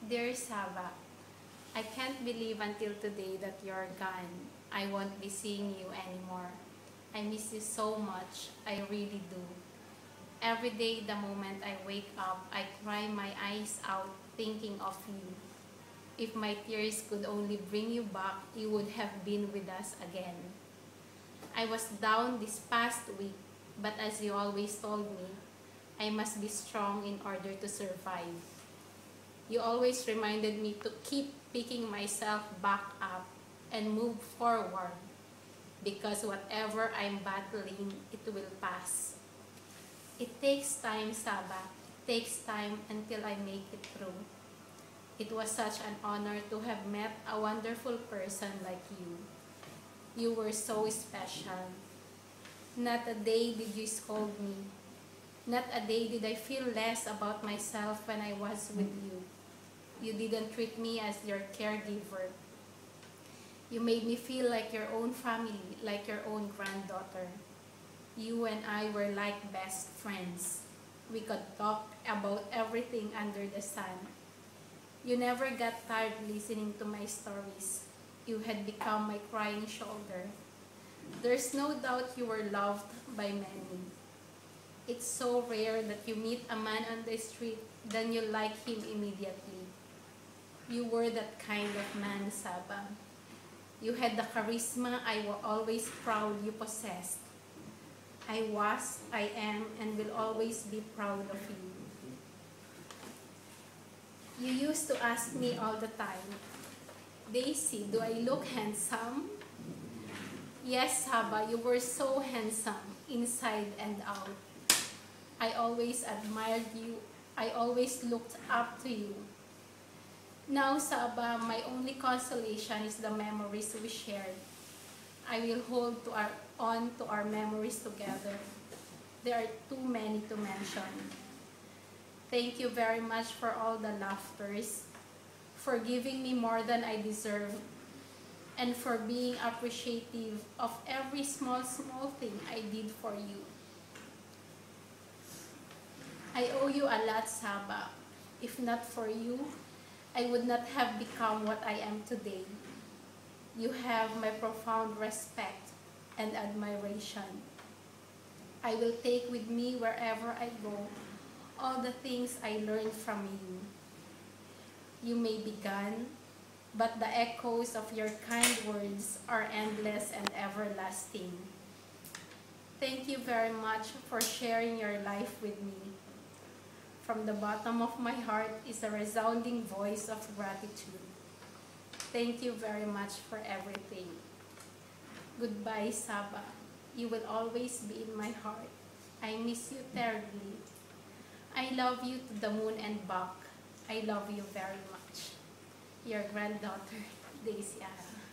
Dear Saba, I can't believe until today that you're gone. I won't be seeing you anymore. I miss you so much. I really do. Every day, the moment I wake up, I cry my eyes out thinking of you. If my tears could only bring you back, you would have been with us again. I was down this past week, but as you always told me, I must be strong in order to survive. You always reminded me to keep picking myself back up and move forward because whatever I'm battling, it will pass. It takes time, Saba. It takes time until I make it through. It was such an honor to have met a wonderful person like you. You were so special. Not a day did you scold me. Not a day did I feel less about myself when I was with you. You didn't treat me as your caregiver. You made me feel like your own family, like your own granddaughter. You and I were like best friends. We could talk about everything under the sun. You never got tired listening to my stories. You had become my crying shoulder. There's no doubt you were loved by many. It's so rare that you meet a man on the street, then you like him immediately. You were that kind of man, Saba. You had the charisma I was always proud you possessed. I was, I am, and will always be proud of you. You used to ask me all the time, Daisy, do I look handsome? Yes, Saba, you were so handsome, inside and out. I always admired you. I always looked up to you. Now, Saba, my only consolation is the memories we shared. I will hold on to our memories together. There are too many to mention. Thank you very much for all the laughters, for giving me more than I deserve, and for being appreciative of every small thing I did for you. I owe you a lot, Saba. If not for you, I would not have become what I am today. You have my profound respect and admiration. I will take with me wherever I go all the things I learned from you. You may be gone, but the echoes of your kind words are endless and everlasting. Thank you very much for sharing your life with me. From the bottom of my heart is a resounding voice of gratitude. Thank you very much for everything. Goodbye, Saba. You will always be in my heart. I miss you terribly. I love you to the moon and back. I love you very much. Your granddaughter, Daisy Ara.